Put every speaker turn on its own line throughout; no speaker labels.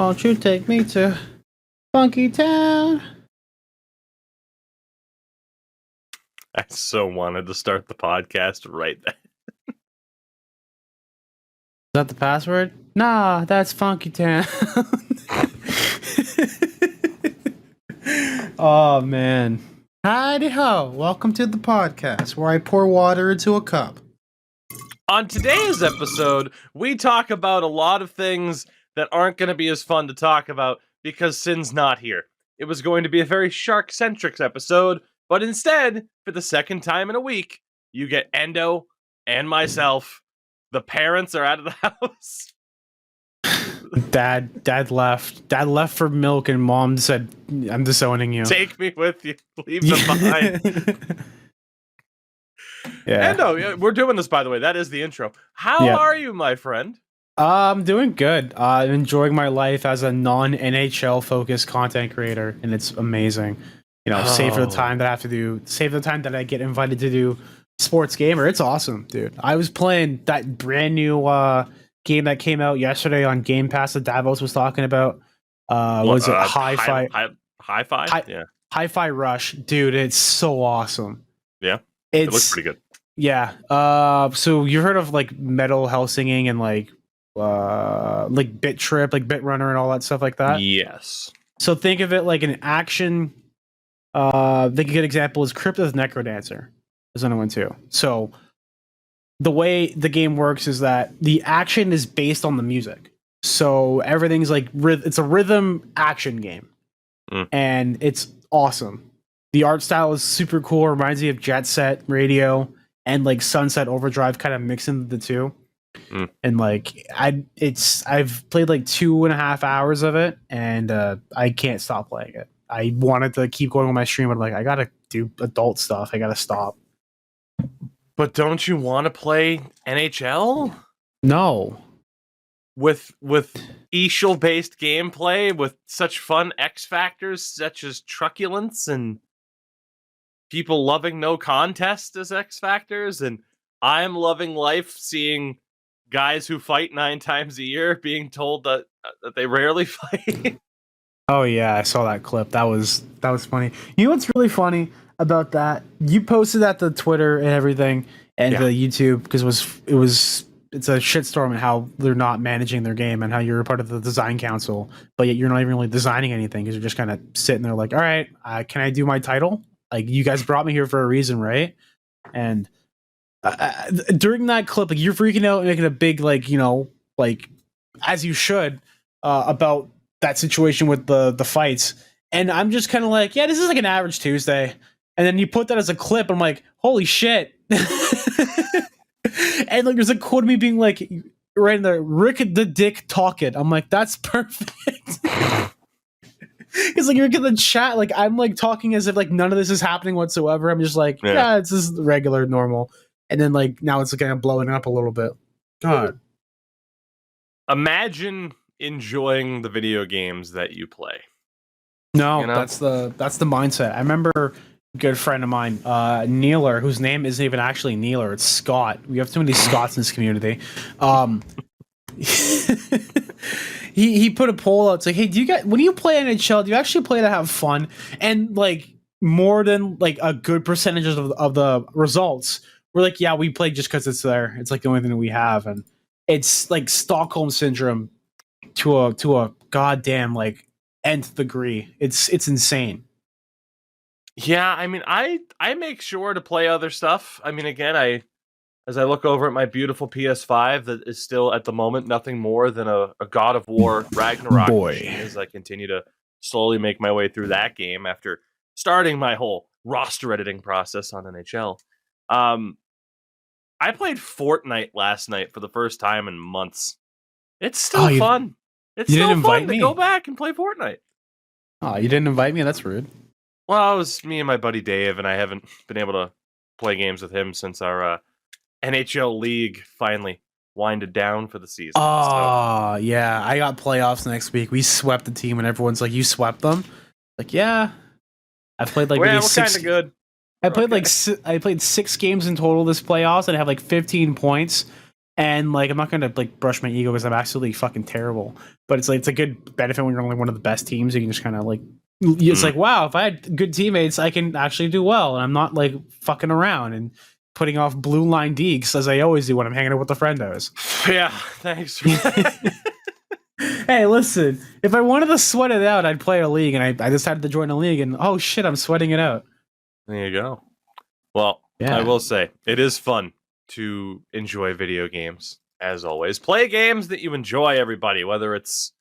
Won't you take me to Funky Town?
I so wanted to start the podcast right then.
Is that the password? Nah, that's Funky Town. Oh, man. Howdy ho. Welcome to the podcast where I pour water into a cup.
On today's episode, we talk about a lot of things that aren't going to be as fun to talk about because Sin's not here. It was going to be a very shark-centric episode, but instead, for the second time in a week, you get Endo and myself. The parents are out of the house.
Dad left. Dad left for milk, and Mom said, "I'm disowning you.
Take me with you. Leave them behind."
Yeah.
Endo, we're doing this, by the way. That is the intro. How are you, my friend?
I'm doing good. I'm enjoying my life as a non-NHL focused content creator, and it's amazing. You know, save for the time that I have to do, save the time that I get invited to do Sports Gamer. It's awesome, dude. I was playing that brand new game that came out yesterday on Game Pass that Davos was talking about. Was it Hi-Fi?
Hi-Fi? Yeah.
Hi-Fi Rush. Dude, it's so awesome.
Yeah. It looks pretty good.
Yeah. So you heard of like Metal Hellsinging and like Bit Trip, like Bit Runner and all that stuff like that?
Yes.
So think of it like an action. I think a good example is Crypto's Necrodancer. There's another one too. So the way the game works is that the action is based on the music. So everything's like it's a rhythm action game, and it's awesome. The art style is super cool. Reminds me of Jet Set Radio and like Sunset Overdrive, kind of mixing the two. And like I've played like 2.5 hours of it, and I can't stop playing it. I wanted to keep going on my stream, but I'm like, I gotta do adult stuff. I gotta stop.
But don't you want to play NHL?
No.
With eShul based gameplay, with such fun X factors such as truculence and people loving no contest as X factors, and I'm loving life seeing guys who fight 9 times a year being told that they rarely fight.
Oh yeah, I saw that clip. That was funny. You know what's really funny about that? You posted that to Twitter and everything and the YouTube because it's a shitstorm and how they're not managing their game and how you're a part of the design council, but yet you're not even really designing anything because you're just kind of sitting there like, all right, can I do my title? Like, you guys brought me here for a reason, right? And during that clip, like, you're freaking out and making a big, like, you know, like, as you should, about that situation with the fights. And I'm just kind of like, yeah, this is like an average Tuesday. And then you put that as a clip. I'm like, holy shit. And like, there's a quote of me being like, right in there, Rick the Dick talk it. I'm like, that's perfect. It's like you're in the chat, like I'm like talking as if like none of this is happening whatsoever. I'm just like, yeah, it's just regular, normal. And then like now it's kind of blowing up a little bit. God.
Imagine enjoying the video games that you play.
No, you know? that's the mindset. I remember a good friend of mine, Neeler, whose name isn't even actually Neeler, it's Scott. We have too many Scots in this community. He put a poll out. It's like, hey, when you play NHL, do you actually play to have fun? And like more than like a good percentage of the results, we're like, yeah, we play just because it's there. It's like the only thing that we have, and it's like Stockholm syndrome to a goddamn like nth degree. It's insane.
Yeah, I mean, I make sure to play other stuff. I mean, again, as I look over at my beautiful PS5 that is still at the moment nothing more than a God of War Ragnarok machine, as I continue to slowly make my way through that game after starting my whole roster editing process on NHL. I played Fortnite last night for the first time in months. It's still fun. It's still fun to go back and play Fortnite.
Oh, you didn't invite me? That's rude.
Well, it was me and my buddy Dave, and I haven't been able to play games with him since our NHL League finally winded down for the season.
Oh, yeah. I got playoffs next week. We swept the team, and everyone's like, you swept them? Like, yeah. I played like
we're kind of good.
I played 6 games in total this playoffs, and I have like 15 points. And like, I'm not gonna like brush my ego because I'm absolutely fucking terrible. But it's like it's a good benefit when you're only one of the best teams. You can just kind of like, it's like, wow, if I had good teammates, I can actually do well, and I'm not like fucking around and putting off blue line deeks as I always do when I'm hanging out with the friendos.
Yeah, thanks.
Hey, listen, if I wanted to sweat it out, I'd play a league, and I decided to join a league, and oh shit, I'm sweating it out.
There you go. Well,
Yeah.
I will say it is fun to enjoy video games. As always, play games that you enjoy. Everybody, whether it's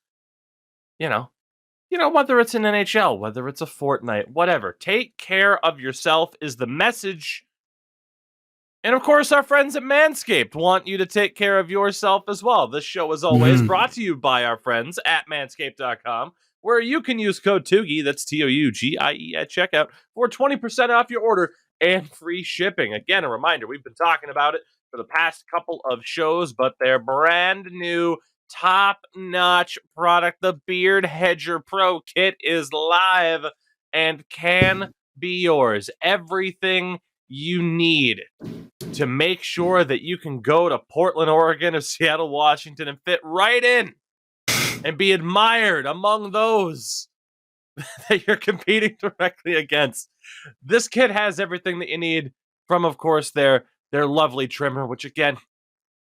whether it's an NHL, whether it's a Fortnite, whatever. Take care of yourself is the message. And of course, our friends at Manscaped want you to take care of yourself as well. This show is always brought to you by our friends at manscaped.com, where you can use code Tougie, that's Tougie, at checkout, for 20% off your order and free shipping. Again, a reminder, we've been talking about it for the past couple of shows, but their brand new top-notch product, the Beard Hedger Pro Kit, is live and can be yours. Everything you need to make sure that you can go to Portland, Oregon, or Seattle, Washington, and fit right in and be admired among those that you're competing directly against. This kit has everything that you need from, of course, their lovely trimmer, which, again,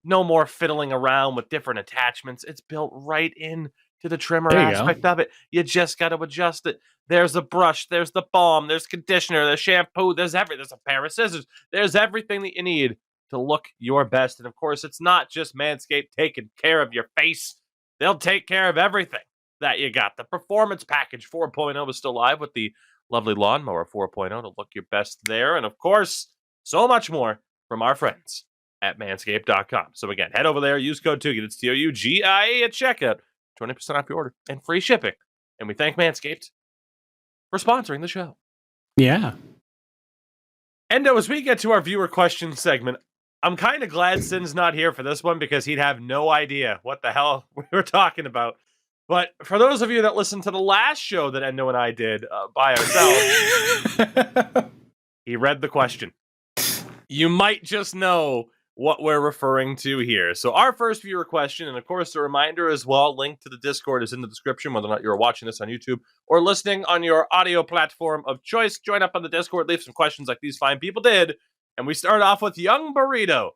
no more fiddling around with different attachments. It's built right in to the trimmer aspect of it. You just got to adjust it. There's a brush, there's the balm, there's conditioner, there's shampoo, there's a pair of scissors. There's everything that you need to look your best. And of course, it's not just Manscaped taking care of your face. They'll take care of everything that you got. The Performance Package 4.0 is still live with the lovely Lawnmower 4.0 to look your best there. And of course, so much more from our friends at manscaped.com. So again, head over there, use code Tougie, that's Tougie at checkout, 20% off your order and free shipping. And we thank Manscaped for sponsoring the show.
Yeah.
Endo, as we get to our viewer question segment, I'm kind of glad Sin's not here for this one because he'd have no idea what the hell we were talking about. But for those of you that listened to the last show that Endo and I did by ourselves, he read the question. You might just know what we're referring to here. So our first viewer question, and of course a reminder as well, link to the Discord is in the description, whether or not you're watching this on YouTube or listening on your audio platform of choice. Join up on the Discord, leave some questions like these fine people did. And we start off with Young Burrito.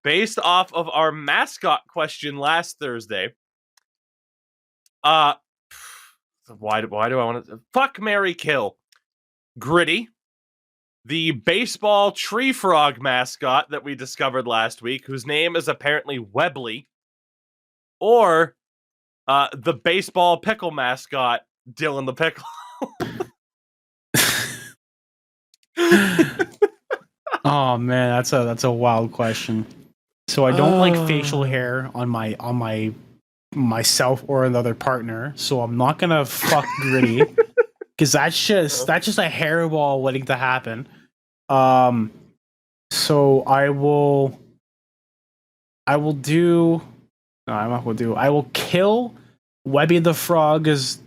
Based off of our mascot question last Thursday. Why do I want to... Fuck, marry, kill. Gritty. The baseball tree frog mascot that we discovered last week, whose name is apparently Webley, or the baseball pickle mascot, Dylan the Pickle.
Oh man, that's a wild question. So I don't like facial hair on my myself or another partner, so I'm not gonna fuck Gritty because that's just a hairball waiting to happen. So I will kill Webby the Frog as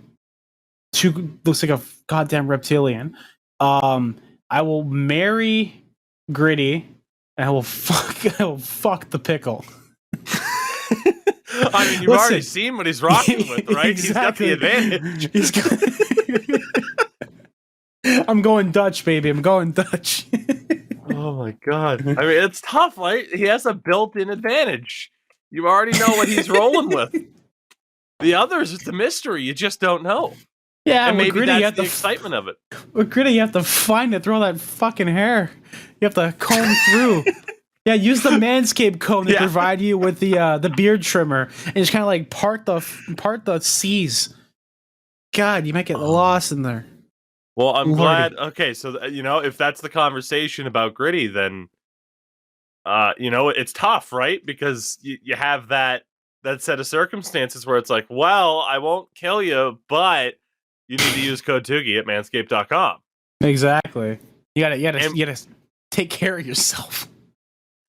looks like a goddamn reptilian. I will marry Gritty and I will fuck the pickle.
I mean, you've already seen what he's rocking with, right?
Exactly.
He's got the
advantage. I'm going Dutch, baby. I'm going Dutch.
Oh my god. I mean, it's tough, right? He has a built-in advantage. You already know what he's rolling with. The others, it's a mystery. You just don't know.
Yeah,
and maybe
Gritty,
that's the excitement of it.
With Gritty, you have to find it, throw that fucking hair. You have to comb through. Yeah, use the Manscaped comb to provide you with the beard trimmer, and just kind of like part the C's. God, you might get lost in there.
Well, I'm glad. Okay, so if that's the conversation about Gritty, then it's tough, right? Because you have that set of circumstances where it's like, well, I won't kill you, but you need to use code Tougie at manscaped.com.
Exactly. You gotta take care of yourself.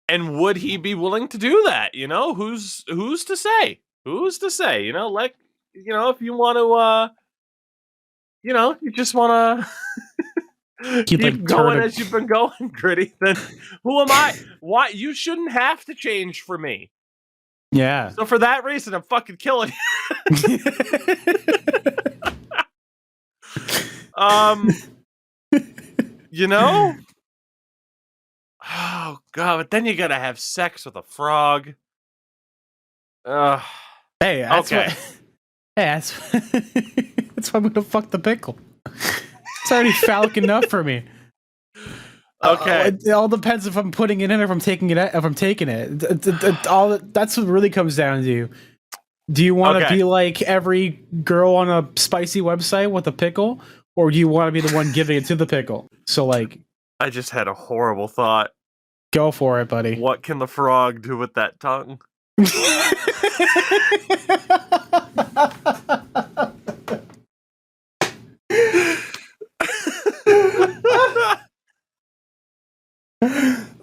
And would he be willing to do that? Who's to say? Who's to say? If you want to, you just want to keep going as you've been going, Gritty, then who am I? Why you shouldn't have to change for me.
Yeah.
So for that reason, I'm fucking killing you. You know? Oh god, but then you gotta have sex with a frog.
Hey, that's
okay.
That's why I'm gonna fuck the pickle. It's already phallic enough for me.
Okay.
It all depends if I'm putting it in or if I'm taking it. If I'm taking it, that's what really comes down to. Do you want to be like every girl on a spicy website with a pickle, or do you want to be the one giving it to the pickle? So, like,
I just had a horrible thought.
Go for it, buddy.
What can the frog do with that tongue?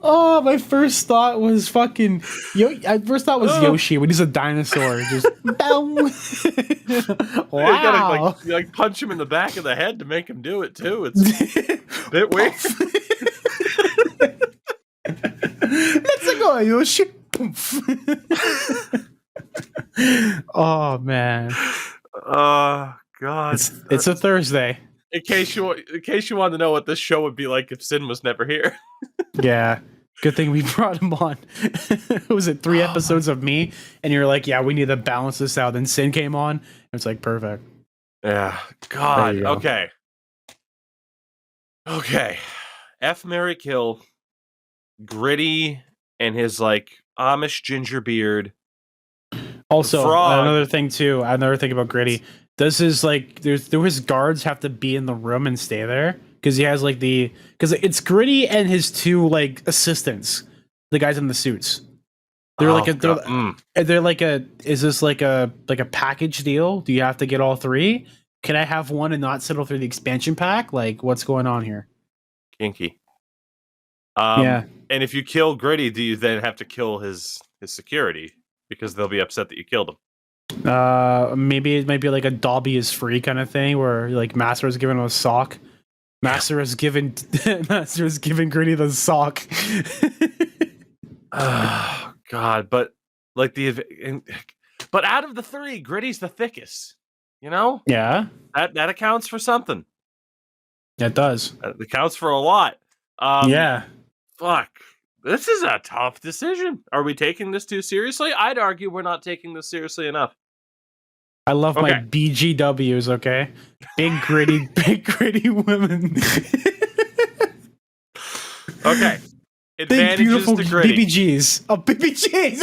Oh, my first thought was fucking Yoshi when he's a dinosaur. Just wow.
You gotta like punch him in the back of the head to make him do it too. It's a bit weird.
Let's go, Yoshi. Oh man.
Oh god.
It's a Thursday.
In case you wanted to know what this show would be like if Sin was never here.
Yeah. Good thing we brought him on. Was it 3 episodes of me? And you're like, yeah, we need to balance this out. Then Sin came on. It's like, perfect.
Yeah. God. Okay. F, marry, kill. Gritty and his like Amish ginger beard.
Also, another thing about Gritty. Does his his guards have to be in the room and stay there? Because he has because it's Gritty and his 2 like assistants, the guys in the suits. They're is this like a package deal? Do you have to get all 3? Can I have one and not settle through the expansion pack? Like, what's going on here?
Kinky.
Yeah.
And if you kill Gritty, do you then have to kill his security because they'll be upset that you killed him?
Maybe it might be like a Dobby is free kind of thing where like Master is giving him a sock. Master is giving Gritty the sock.
Oh god, but like but out of the 3, Gritty's the thickest. You know?
Yeah.
That accounts for something.
It does.
It accounts for a lot.
Yeah.
Fuck. This is a tough decision. Are we taking this too seriously? I'd argue we're not taking this seriously enough.
I love my BGWs, okay? Big gritty women.
Okay.
Big
Advantages
beautiful
to Gritty.
BBGs. Oh, BBGs!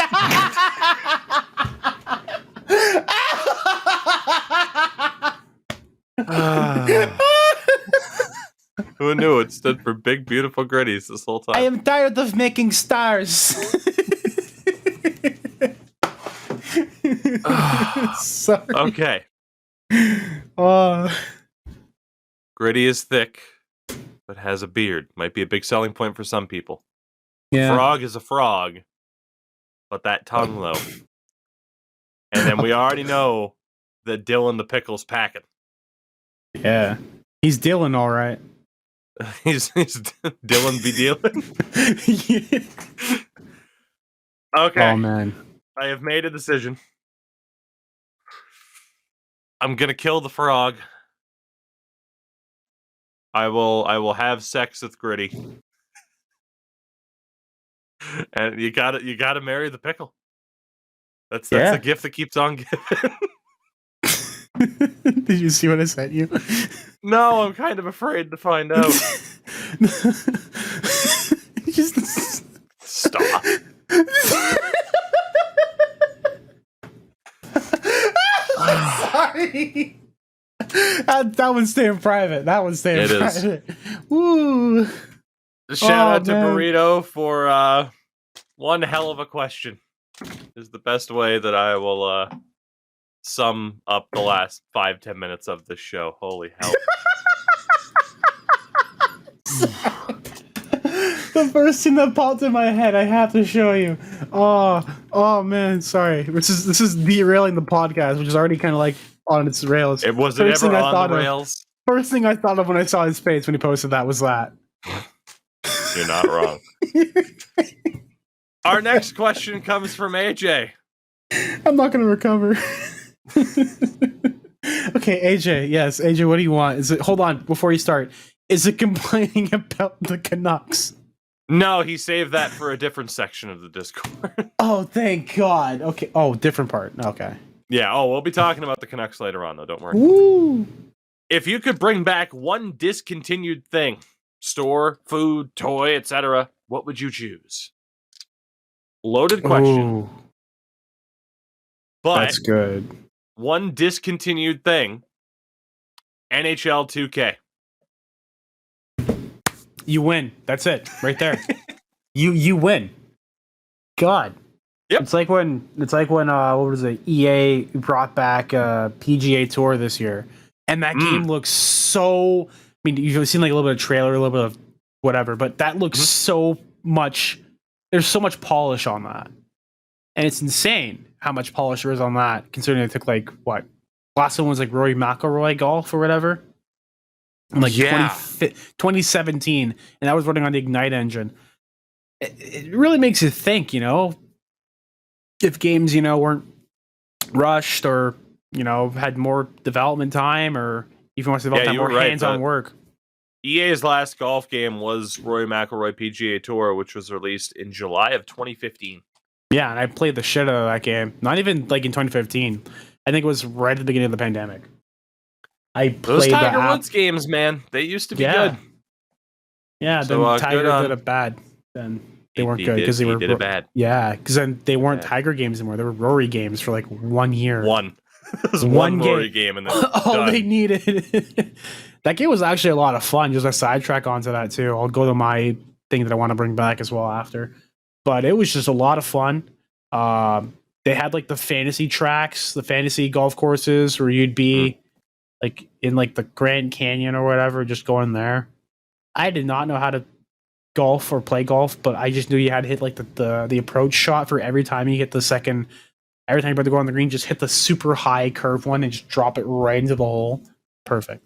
Who knew it stood for big, beautiful Gritties this whole time?
I am tired of making stars. Sorry.
Okay. Gritty is thick, but has a beard. Might be a big selling point for some people.
Yeah.
Frog is a frog, but that tongue, though. And then we already know that Dylan the Pickle's packing.
Yeah. He's Dylan, all right.
he's Dylan be dealing.
Yeah.
Okay.
Oh, man.
I have made a decision. I'm gonna kill the frog. I will have sex with Gritty. And you gotta marry the pickle. That's the gift that keeps on giving.
Did you see what I sent you?
No, I'm kind of afraid to find out.
Just
stop.
Sorry. That one's staying private. Private. Woo.
Shout out to Burrito for one hell of a question. Is the best way that I will sum up the last 5-10 minutes of this show. Holy hell.
The first thing that popped in my head, I have to show you. Oh man, sorry. This is derailing the podcast, which is already kind of like on its rails.
Was it ever on the rails?
First thing I thought of when I saw his face when he posted that was that.
You're not wrong. Our next question comes from AJ.
I'm not going to recover. Okay, AJ. Yes, AJ. What do you want? Is it? Hold on, before you start. Is it complaining about the Canucks?
No, he saved that for a different section of the Discord.
Oh, thank God. Okay. Oh, different part. Okay.
Yeah. Oh, we'll be talking about the Canucks later on, though. Don't worry.
Woo.
If you could bring back one discontinued thing, store, food, toy, etc., what would you choose? Loaded question.
Ooh,
but
that's good.
One discontinued thing, NHL 2K.
You win. That's it. Right there. you win. God.
Yep.
It's like when what was it? EA brought back PGA Tour this year. And that game looks so, I mean, you've seen like a little bit of trailer, a little bit of whatever, but that looks so much, there's so much polish on that. And it's insane how much polish there is on that, considering it took like, what? Last one was like Rory McIlroy golf or whatever. Like 2017, and that was running on the Ignite engine. It really makes you think, if games, weren't rushed or, had more development time, or even wants to develop more hands-on work.
EA's last golf game was Rory McIlroy PGA Tour, which was released in July of 2015.
Yeah, and I played the shit out of that game. Not even like in 2015. I think it was right at the beginning of the pandemic. I played
those Tiger Woods games, man. They used to be good.
Yeah, then Tiger did it bad. Then they weren't good because they were
did it bad.
Yeah, because then they weren't Tiger games anymore. They were Rory games for like 1 year.
It was one Rory game, and then
all they needed. That game was actually a lot of fun. Just a sidetrack onto that too. I'll go to my thing that I want to bring back as well after. But it was just a lot of fun. They had like the fantasy tracks, the fantasy golf courses where you'd be like in like the Grand Canyon or whatever, just going there. I did not know how to golf or play golf, but I just knew you had to hit like the approach shot for every time you hit the second. Every time you're about to go on the green, just hit the super high curve one and just drop it right into the hole. Perfect.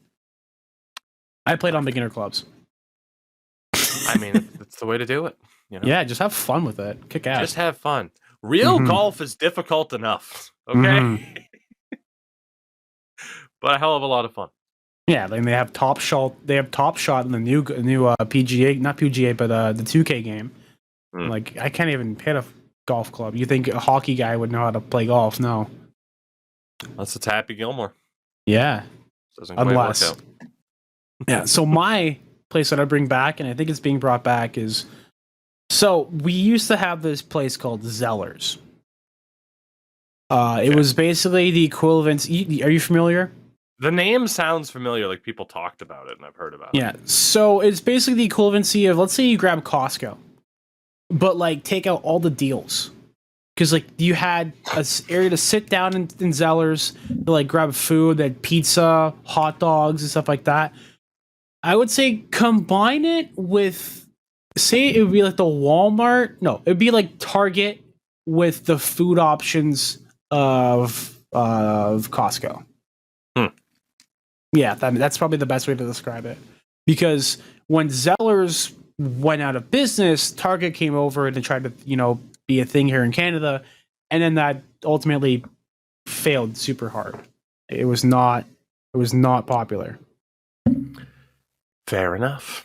I played on beginner clubs.
I mean, it's the way to do it.
Yeah, just have fun with it. Kick ass.
Just have fun. Real golf is difficult enough. Okay. But a hell of a lot of fun.
Yeah, and they have Top Shot. They have Top Shot in the new PGA, not PGA, but the 2K game. Like, I can't even hit a golf club. You think a hockey guy would know how to play golf? No.
That's a Happy Gilmore.
Yeah.
Doesn't quite work out.
Yeah. So my place that I bring back, and I think it's being brought back, is so we used to have this place called Zellers. It was basically the equivalent. Are you familiar?
The name sounds familiar, like people talked about it and I've heard about it.
Yeah, so it's basically the equivalency of, let's say you grab Costco, but like take out all the deals. Because like you had an area to sit down in Zellers, to like grab food, that pizza, hot dogs, and stuff like that. I would say combine it with, say it would be like the Walmart. No, it would be like Target with the food options of Costco. Yeah, that's probably the best way to describe it. Because when Zellers went out of business, Target came over and they tried to, be a thing here in Canada, and then that ultimately failed super hard. It was not popular.
Fair enough.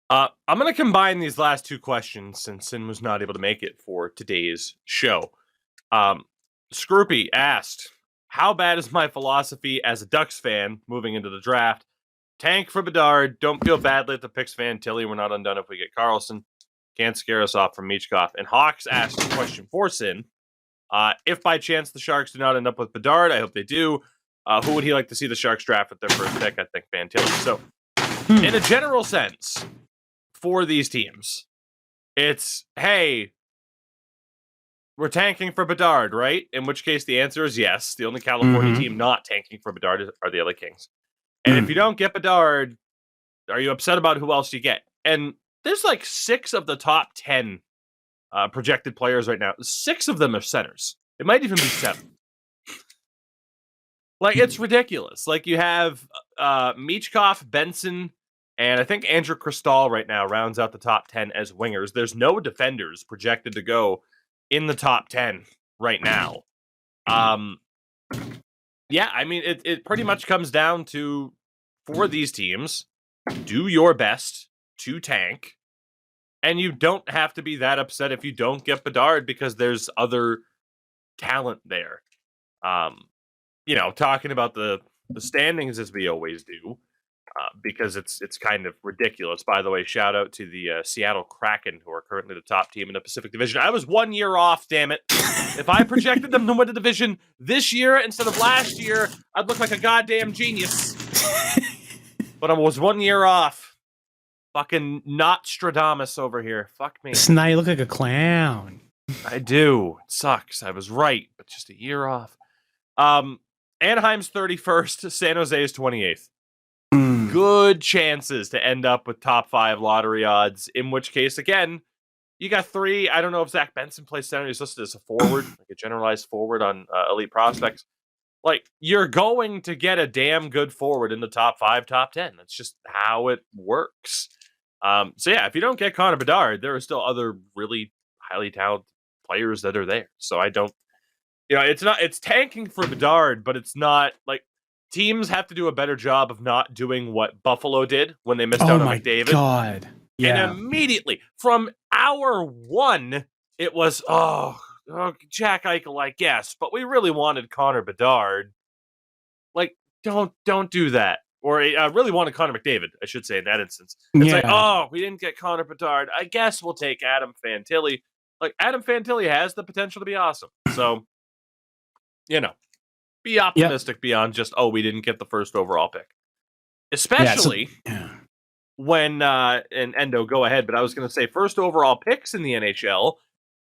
I'm going to combine these last two questions since Sin was not able to make it for today's show. Scroopy asked, how bad is my philosophy as a Ducks fan moving into the draft? Tank for Bedard. Don't feel badly at the Picks fan, Tilly. We're not undone if we get Carlson. Can't scare us off from Michkov. And Hawks asked a question for Sin. If by chance the Sharks do not end up with Bedard, I hope they do, who would he like to see the Sharks draft with their first pick? I think Van Tilly. So, in a general sense, for these teams, it's, hey, we're tanking for Bedard, right? In which case the answer is yes. The only California team not tanking for Bedard are the LA Kings. And if you don't get Bedard, are you upset about who else you get? And there's like 6 of the top 10 projected players right now. 6 of them are centers. It might even be 7. Like, it's ridiculous. Like, you have Michkov, Benson, and I think Andrew Cristal right now rounds out the top 10 as wingers. There's no defenders projected to go in the top 10 right now. Yeah, I mean, it pretty much comes down to, for these teams, do your best to tank, and you don't have to be that upset if you don't get Bedard because there's other talent there. Talking about the standings as we always do, because it's kind of ridiculous. By the way, shout out to the Seattle Kraken, who are currently the top team in the Pacific Division. I was 1 year off, damn it. If I projected them to win the division this year instead of last year, I'd look like a goddamn genius. But I was 1 year off. Fucking Nostradamus over here. Fuck me.
So now you look like a clown.
I do. It sucks. I was right, but just a year off. Anaheim's 31st. San Jose is 28th. Good chances to end up with top 5 lottery odds, in which case, again, you got 3. I don't know if Zach Benson plays center. He's listed as a forward, like a generalized forward on Elite Prospects. Like, you're going to get a damn good forward in the top 5, top 10. That's just how it works. So yeah, if you don't get Connor Bedard, there are still other really highly talented players that are there. So I don't, it's tanking for Bedard, but it's not like teams have to do a better job of not doing what Buffalo did when they missed out on McDavid.
Oh my God. Yeah.
And immediately from hour 1, it was, Jack Eichel, I guess, but we really wanted Connor Bedard. Like, don't do that. Or I really wanted Connor McDavid, I should say, in that instance. It's like, we didn't get Connor Bedard. I guess we'll take Adam Fantilli. Like, Adam Fantilli has the potential to be awesome. So, be optimistic beyond just, we didn't get the first overall pick. Especially when, and Endo, go ahead, but I was going to say first overall picks in the NHL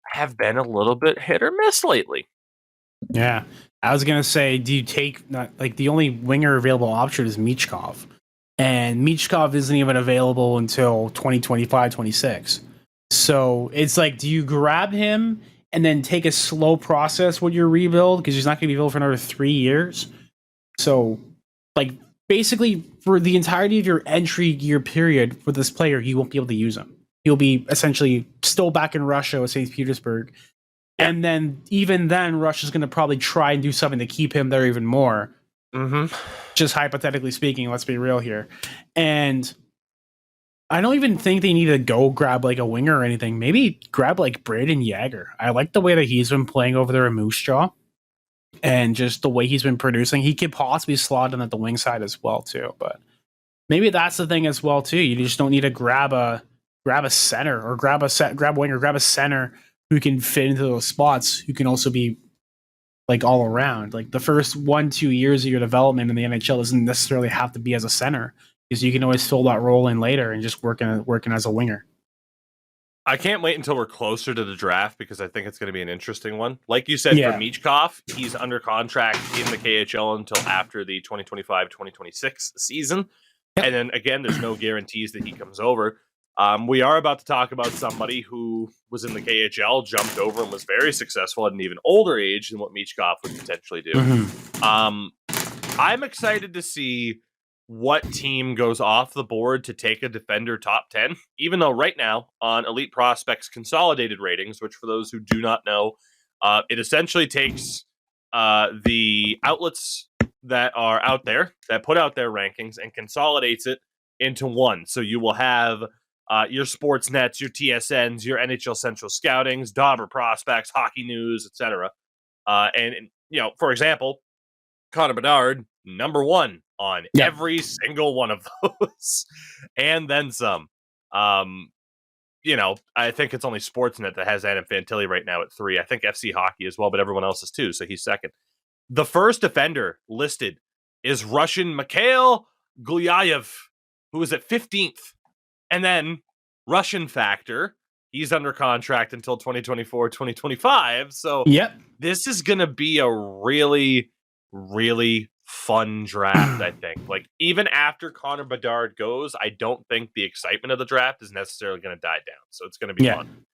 have been a little bit hit or miss lately.
Yeah. I was going to say, do you take, the only winger available option is Michkov. And Michkov isn't even available until 2025-26. So it's like, do you grab him and then take a slow process with your rebuild? Because he's not going to be available for another 3 years. So, basically, for the entirety of your entry year period for this player, you won't be able to use him. He'll be essentially still back in Russia with St. Petersburg. And then, even then, Russia's going to probably try and do something to keep him there even more.
Mm-hmm.
Just hypothetically speaking, let's be real here. And I don't even think they need to go grab a winger or anything. Maybe grab Braden Yager. I like the way that he's been playing over there in Moose Jaw. And just the way he's been producing. He could possibly slot in at the wing side as well, too. But maybe that's the thing as well, too. You just don't need to grab a center or grab a winger, grab a center who can fit into those spots, who can also be all around. The first 1-2 years of your development in the NHL doesn't necessarily have to be as a center, because you can always fill that role in later and just working as a winger.
I can't wait until we're closer to the draft, because I think it's going to be an interesting one. Like you said, for Michkov, he's under contract in the KHL until after the 2025-2026 season. Yep. And then again, there's no guarantees that he comes over. We are about to talk about somebody who was in the KHL, jumped over, and was very successful at an even older age than what Michkov would potentially do. Mm-hmm. I'm excited to see what team goes off the board to take a defender top 10, even though right now on Elite Prospects consolidated ratings, which for those who do not know, it essentially takes the outlets that are out there, that put out their rankings, and consolidates it into one. So you will have your Sportsnets, your TSNs, your NHL Central Scoutings, Dauber Prospects, Hockey News, etc. And for example, Connor Bedard, number 1 on every single one of those, and then some. I think it's only Sportsnet that has Adam Fantilli right now at 3. I think FC Hockey as well, but everyone else is 2, so he's second. The first defender listed is Russian Mikhail Gulyayev, who is at 15th. And then Russian Factor, he's under contract until 2024-2025. So this is going to be a really, really fun draft, I think. Even after Connor Bedard goes, I don't think the excitement of the draft is necessarily going to die down. So it's going to be fun.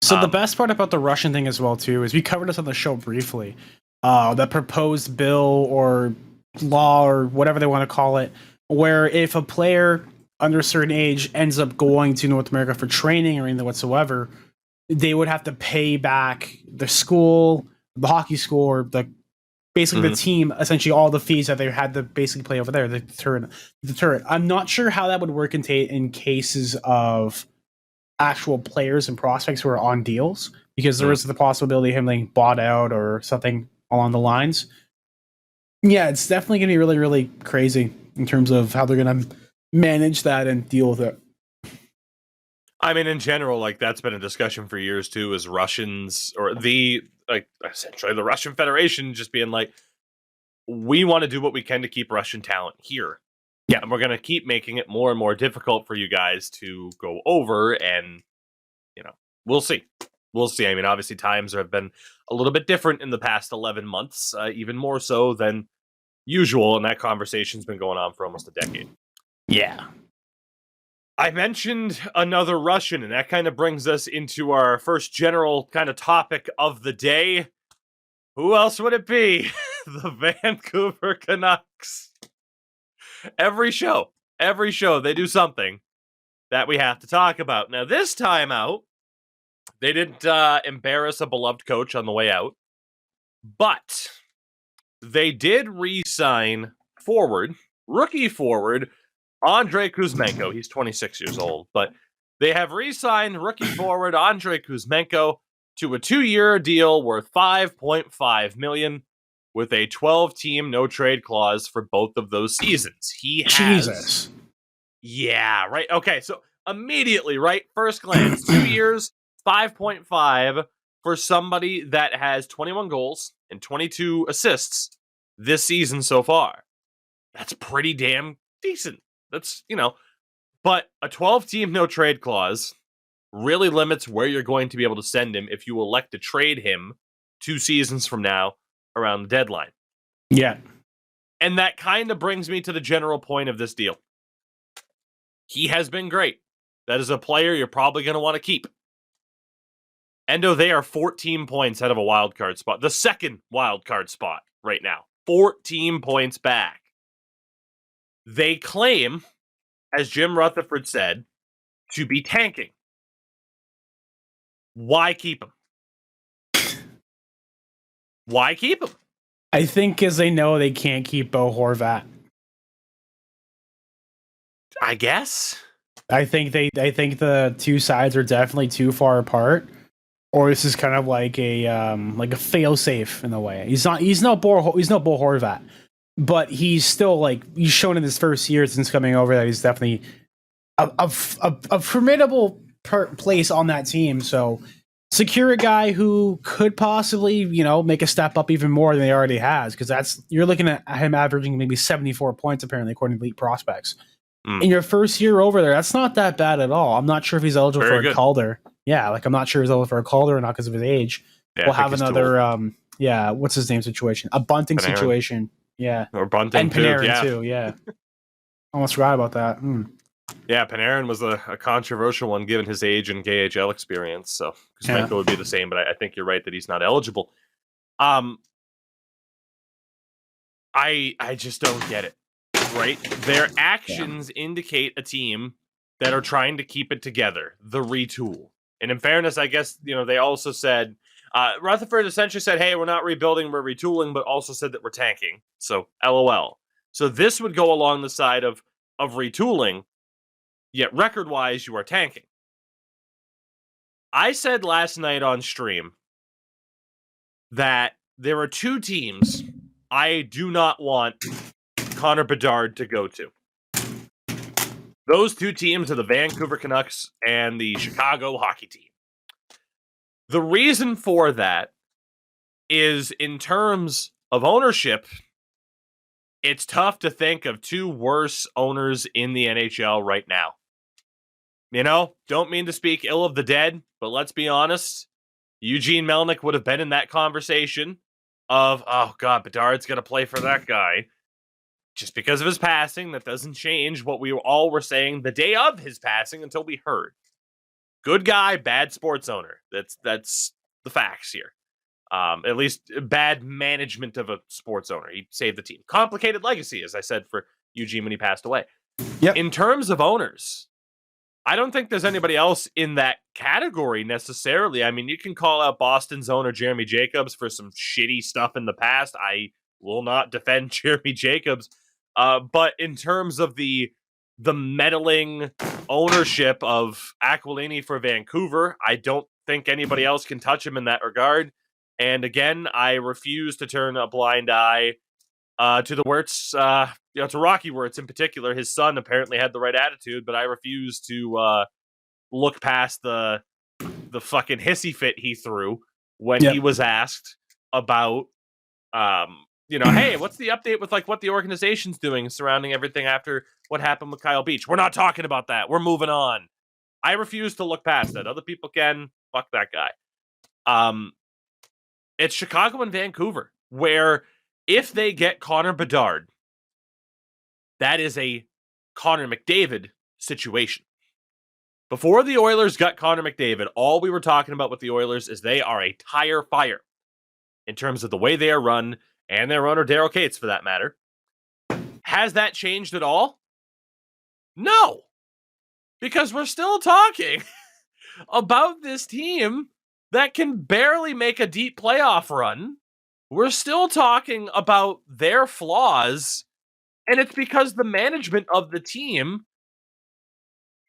So the best part about the Russian thing as well, too, is we covered this on the show briefly. The proposed bill or law or whatever they want to call it, where if a player under a certain age ends up going to North America for training or anything whatsoever, they would have to pay back the school, the hockey school, or basically the team, essentially all the fees that they had to basically play over there, the deterrent. I'm not sure how that would work in cases of actual players and prospects who are on deals, because there is the possibility of him being bought out or something along the lines. Yeah, it's definitely going to be really, really crazy in terms of how they're going to manage that and deal with it.
I mean, in general, like that's been a discussion for years too, is Russians or essentially the Russian Federation just being like, we want to do what we can to keep Russian talent here.
Yeah.
And we're going to keep making it more and more difficult for you guys to go over, and, we'll see. We'll see. I mean, obviously times have been a little bit different in the past 11 months, even more so than usual, and that conversation's been going on for almost a decade.
Yeah.
I mentioned another Russian, and that kind of brings us into our first general kind of topic of the day. Who else would it be? The Vancouver Canucks. Every show, they do something that we have to talk about. Now, this time out, they didn't embarrass a beloved coach on the way out, but they did re-sign rookie forward, Andrei Kuzmenko. He's 26 years old, but they have re-signed rookie forward Andrei Kuzmenko to a 2-year deal worth $5.5 million with a 12-team no-trade clause for both of those seasons.
Jesus.
Yeah, right. Okay, so immediately, right, first glance, 2 years, 5.5 for somebody that has 21 goals and 22 assists this season so far. That's pretty damn decent. That's, but a 12-team no-trade clause really limits where you're going to be able to send him if you elect to trade him 2 seasons from now around the deadline.
Yeah.
And that kind of brings me to the general point of this deal. He has been great. That is a player you're probably going to want to keep. Endo, they are 14 points out of a wild card spot. The second wild card spot right now. 14 points back. They claim, as Jim Rutherford said, to be tanking. Why keep him? Why keep him?
I think because they know they can't keep Bo Horvat.
I guess.
I think the two sides are definitely too far apart, or this is kind of like a fail safe in a way. He's no Bo Horvat, but he's still he's shown in his first year since coming over that he's definitely a formidable place on that team. So secure a guy who could possibly make a step up even more than he already has, because you're looking at him averaging maybe 74 points apparently according to Elite Prospects. In your first year over there, that's not that bad at all. I'm not sure if he's eligible for a Calder. Yeah, I'm not sure he's eligible for a Calder or not because of his age. Yeah, we'll have another, what's his name situation? A Bunting Panarin situation. Yeah.
Or Bunting
and Panarin too, yeah. Almost forgot about that.
Yeah, Panarin was a controversial one given his age and KHL experience. So Kuzmenko would be the same, but I think you're right that he's not eligible. I just don't get it. Right? Their actions indicate a team that are trying to keep it together, the retool. And in fairness, I guess, they also said, Rutherford essentially said, hey, we're not rebuilding, we're retooling, but also said that we're tanking. So, LOL. So this would go along the side of retooling, yet record-wise, you are tanking. I said last night on stream that there are 2 teams I do not want Connor Bedard to go to. Those 2 teams are the Vancouver Canucks and the Chicago hockey team. The reason for that is, in terms of ownership, it's tough to think of 2 worse owners in the NHL right now. Don't mean to speak ill of the dead, but let's be honest. Eugene Melnyk would have been in that conversation of, oh God, Bedard's going to play for that guy. Just because of his passing, that doesn't change what we all were saying the day of his passing until we heard. Good guy, bad sports owner. That's the facts here. At least bad management of a sports owner. He saved the team. Complicated legacy, as I said, for Eugene when he passed away.
Yep.
In terms of owners, I don't think there's anybody else in that category necessarily. I mean, you can call out Boston's owner, Jeremy Jacobs, for some shitty stuff in the past. I will not defend Jeremy Jacobs. But in terms of the meddling ownership of Aquilini for Vancouver, I don't think anybody else can touch him in that regard. And again, I refuse to turn a blind eye to the Wirtz, to Rocky Wirtz in particular. His son apparently had the right attitude, but I refuse to look past the fucking hissy fit he threw when he was asked about, hey, what's the update with like what the organization's doing surrounding everything after what happened with Kyle Beach? We're not talking about that. We're moving on. I refuse to look past that. Other people can. Fuck that guy. It's Chicago and Vancouver, where if they get Connor Bedard, that is a Connor McDavid situation. Before the Oilers got Connor McDavid, all we were talking about with the Oilers is they are a tire fire in terms of the way they are run, and their owner, Daryl Cates, for that matter. Has that changed at all? No. Because we're still talking about this team that can barely make a deep playoff run. We're still talking about their flaws, and it's because the management of the team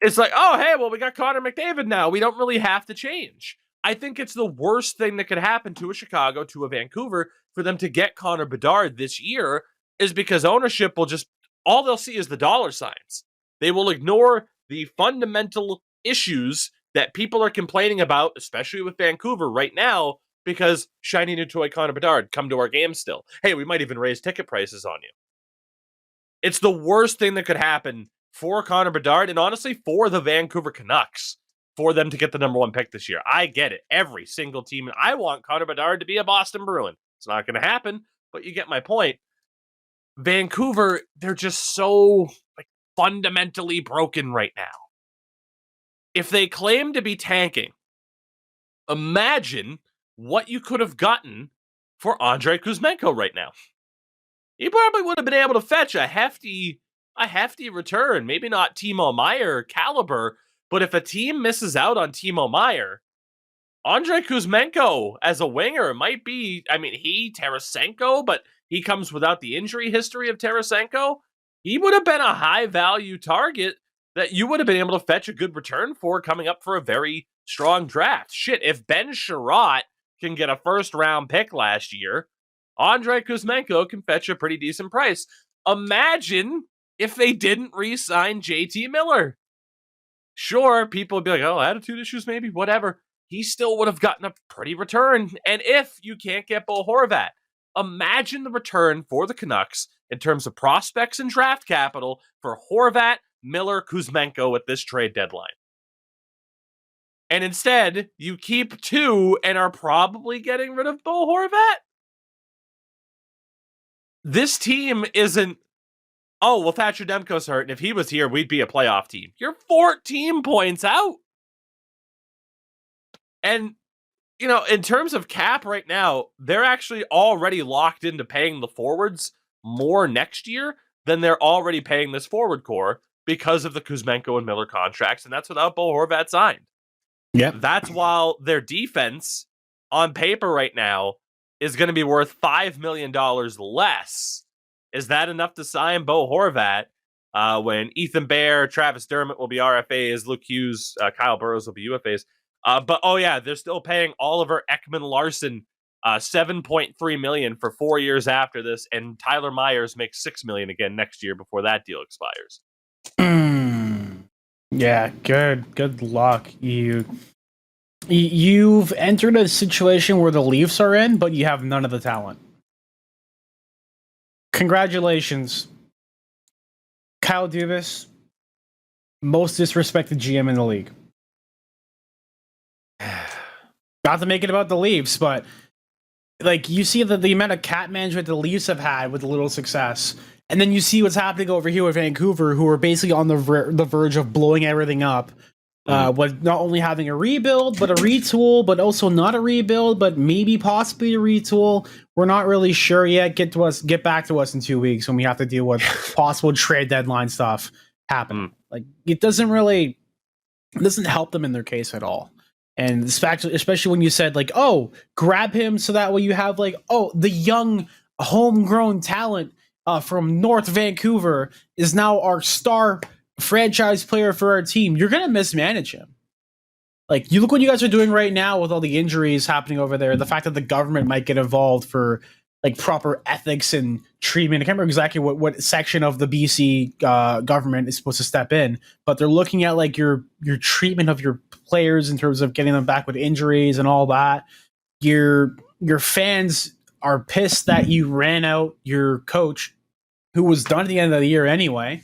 is like, oh, hey, well, we got Connor McDavid now. We don't really have to change. I think it's the worst thing that could happen to a Chicago, to a Vancouver, for them to get Connor Bedard this year, is because ownership will just, all they'll see is the dollar signs. They will ignore the fundamental issues that people are complaining about, especially with Vancouver right now, because shiny new toy Connor Bedard, come to our game still. Hey, we might even raise ticket prices on you. It's the worst thing that could happen for Connor Bedard, and honestly, for the Vancouver Canucks, for them to get the number one pick this year. I get it. Every single team, and I want Connor Bedard to be a Boston Bruin. It's not going to happen, but you get my point. Vancouver, they're just so fundamentally broken right now. If they claim to be tanking, imagine what you could have gotten for Andrei Kuzmenko right now. He probably would have been able to fetch a hefty return. Maybe not Timo Meier caliber, but if a team misses out on Timo Meier, Andrei Kuzmenko as a winger might be, Tarasenko, but he comes without the injury history of Tarasenko. He would have been a high-value target that you would have been able to fetch a good return for coming up for a very strong draft. Shit, if Ben Sherratt can get a first-round pick last year, Andrei Kuzmenko can fetch a pretty decent price. Imagine if they didn't re-sign JT Miller. Sure, people would be like, oh, attitude issues maybe, whatever. He still would have gotten a pretty return. And if you can't get Bo Horvat, imagine the return for the Canucks in terms of prospects and draft capital for Horvat, Miller, Kuzmenko at this trade deadline. And instead, you keep two and are probably getting rid of Bo Horvat? This team isn't, oh, well, Thatcher Demko's hurt, and if he was here, we'd be a playoff team. You're 14 points out. And, in terms of cap right now, they're actually already locked into paying the forwards more next year than they're already paying this forward core because of the Kuzmenko and Miller contracts, and that's without Bo Horvat signed.
Yeah,
That's while their defense on paper right now is going to be worth $5 million less. Is that enough to sign Bo Horvat when Ethan Bear, Travis Dermott will be RFAs, Luke Hughes, Kyle Burrows will be UFAs? But they're still paying Oliver Ekman-Larsson $7.3 million for 4 years after this, and Tyler Myers makes $6 million again next year before that deal expires.
Yeah, good luck. You've entered a situation where the Leafs are in, but you have none of the talent. Congratulations, Kyle Dubas, most disrespected GM in the league. Not to make it about the Leafs, but you see the amount of cap management the Leafs have had with little success, and then you see what's happening over here with Vancouver, who are basically on the verge of blowing everything up. Was not only having a rebuild, but a retool, but also not a rebuild, but maybe possibly a retool. We're not really sure yet. Get back to us in 2 weeks when we have to deal with possible trade deadline stuff happening. Like it doesn't help them in their case at all. And especially when you said like, oh, grab him so that way you have like, oh, the young homegrown talent from North Vancouver is now our star franchise player for our team. You're gonna mismanage him. Like you look what you guys are doing right now with all the injuries happening over there. The fact that the government might get involved for like proper ethics and treatment. I can't remember exactly what section of the BC government is supposed to step in, but they're looking at like your treatment of your players in terms of getting them back with injuries and all that. Your fans are pissed that you ran out your coach, who was done at the end of the year anyway,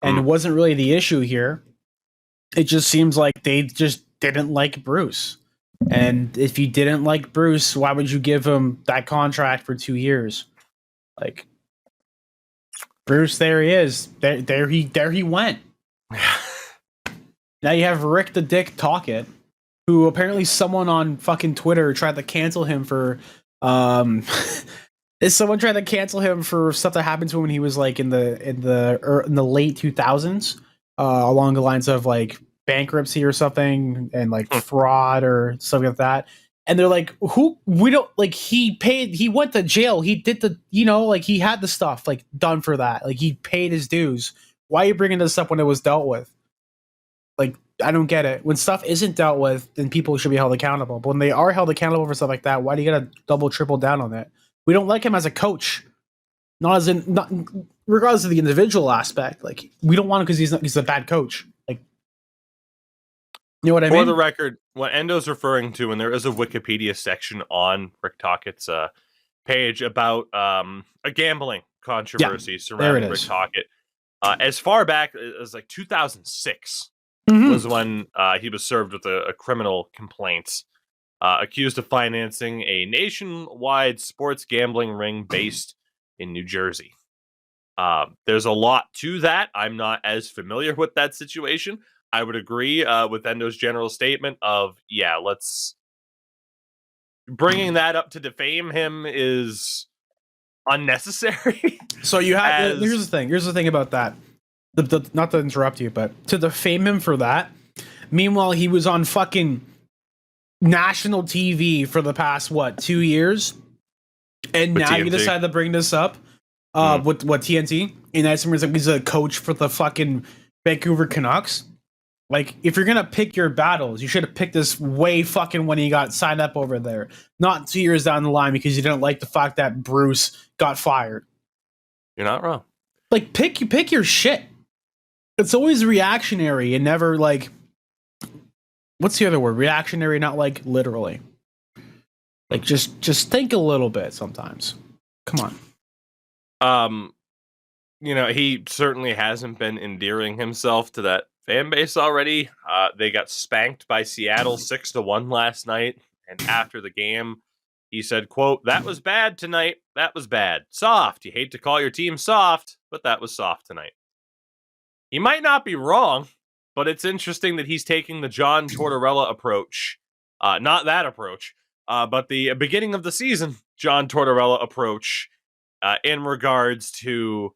and it wasn't really the issue here. It just seems like they just didn't like Bruce. And if you didn't like Bruce, why would you give him that contract for 2 years? Like Bruce, there he is. There he went. Now you have Rick the Dick Tocchet, who apparently someone on fucking Twitter tried to cancel him for someone tried to cancel him for stuff that happened to him when he was like in the late 2000s, along the lines of like bankruptcy or something and like fraud or something like that. And they're like, he went to jail. He did like he had the stuff like done for that. Like he paid his dues. Why are you bringing this up when it was dealt with? Like, I don't get it. When stuff isn't dealt with, then people should be held accountable. But when they are held accountable for stuff like that, why do you gotta double, triple down on it? We don't like him as a coach. Not regardless of the individual aspect. Like, we don't want him because he's a bad coach. Like, you know what I mean?
For the record, what Endo's referring to, and there is a Wikipedia section on Rick Tocquet's page about a gambling controversy surrounding Rick Tocchet. As far back as like 2006 was when he was served with a criminal complaint, accused of financing a nationwide sports gambling ring based in New Jersey. There's a lot to that. I'm not as familiar with that situation. I would agree with Endo's general statement of, let's bringing that up to defame him is unnecessary.
So you have here's the thing about that. Not to interrupt you, but to defame him for that. Meanwhile, he was on fucking national TV for the past 2 years, and now TNT. You decide to bring this up with TNT, and that's like he's a coach for the fucking Vancouver Canucks. Like, if you're gonna pick your battles, you should have picked this way fucking when he got signed up over there, not 2 years down the line because you didn't like the fact that Bruce got fired.
You're not wrong.
Like, pick your shit. It's always reactionary and never like. What's the other word? Reactionary, not like literally. Like, just think a little bit sometimes. Come
on. He certainly hasn't been endearing himself to that fan base already. They got spanked by Seattle 6-1 last night, and after the game, he said, quote, "That was bad tonight. That was bad. Soft. You hate to call your team soft, but that was soft tonight." He might not be wrong, but it's interesting that he's taking the John Tortorella approach. Not that approach, but the beginning of the season John Tortorella approach in regards to,